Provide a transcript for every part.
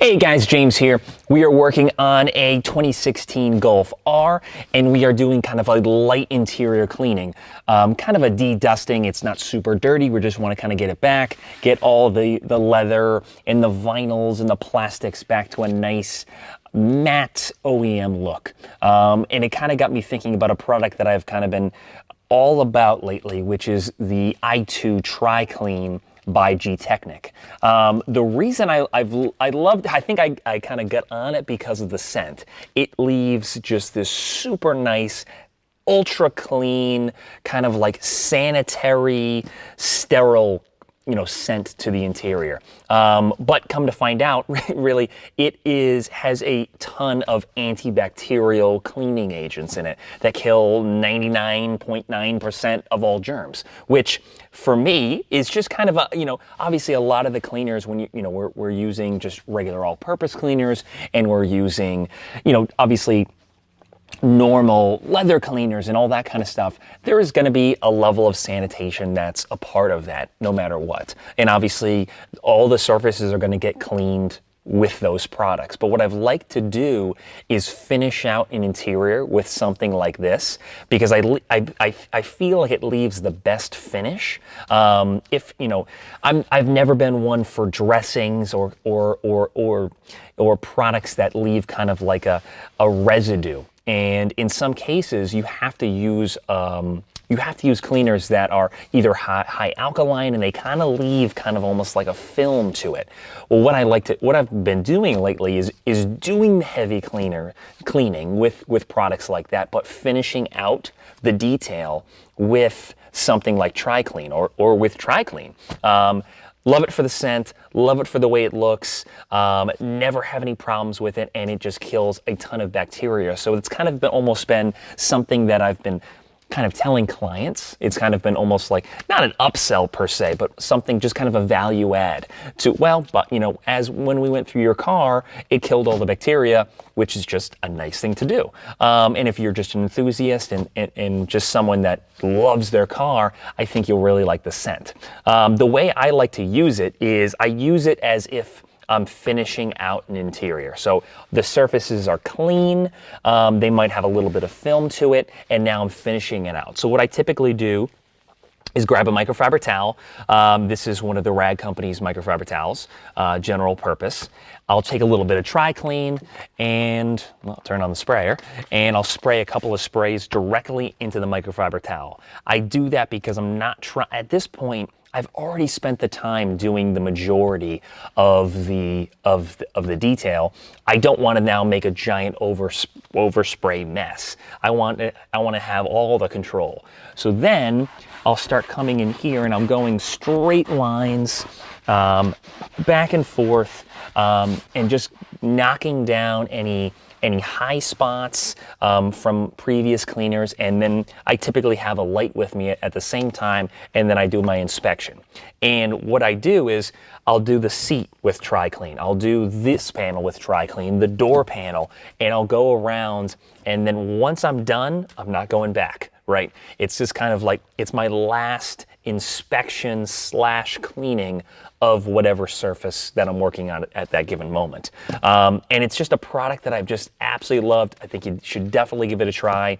Hey guys, James here. We are working on a 2016 Golf R, and we are doing kind of a light interior cleaning, kind of a de-dusting. It's not super dirty. We just want to kind of get it back, get all the leather and the vinyls and the plastics back to a nice matte OEM look. And it kind of got me thinking about a product that I've kind of been all about lately, which is the i2 Tri-Clean by Gtechniq. The reason I think I kind of got on it because of the scent. It leaves just this super nice, ultra clean, kind of like sanitary, sterile, scent to the interior. But come to find out, really, it has a ton of antibacterial cleaning agents in it that kill 99.9% of all germs, which for me is just kind of a, obviously a lot of the cleaners when we're using just regular all-purpose cleaners, and we're using, obviously normal leather cleaners and all that kind of stuff, there is going to be a level of sanitation that's a part of that no matter what. And obviously all the surfaces are going to get cleaned with those products. But what I've liked to do is finish out an interior with something like this, because I feel like it leaves the best finish. I've never been one for dressings or products that leave kind of like a residue. And in some cases, you have to use cleaners that are either high alkaline, and they kind of leave kind of almost like a film to it. Well, what I've been doing lately is doing the heavy cleaning with products like that, but finishing out the detail with something like Tri-Clean or with Tri-Clean. Love it for the scent, love it for the way it looks, never have any problems with it, and it just kills a ton of bacteria. So it's kind of almost been something that I've been kind of telling clients. It's kind of been almost like, not an upsell per se, but something just kind of a value add to, but as when we went through your car, it killed all the bacteria, which is just a nice thing to do. And if you're just an enthusiast and just someone that loves their car, I think you'll really like the scent. The way I like to use it is I use it as if I'm finishing out an interior. So the surfaces are clean, they might have a little bit of film to it, and now I'm finishing it out. So what I typically do is grab a microfiber towel. This is one of the Rag Company's microfiber towels, general purpose. I'll take a little bit of Tri-Clean and I'll turn on the sprayer, and I'll spray a couple of sprays directly into the microfiber towel. I do that because I'm not at this point, I've already spent the time doing the majority of the detail. I don't want to now make a giant overspray mess. I want to have all the control. So then I'll start coming in here, and I'm going straight lines back and forth, and just knocking down any high spots from previous cleaners. And then I typically have a light with me at the same time, and then I do my inspection. And what I do is I'll do the seat with Tri-Clean, I'll do this panel with Tri-Clean, the door panel, and I'll go around, and then once I'm done, I'm not going back, right? It's just kind of like, it's my last inspection / cleaning of whatever surface that I'm working on at that given moment. And it's just a product that I've just absolutely loved. I think you should definitely give it a try.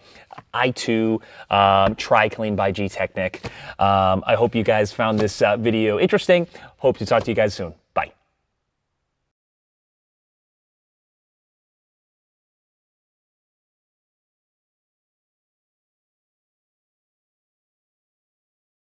i2 Tri-Clean by Gtechniq. I hope you guys found this video interesting. Hope to talk to you guys soon.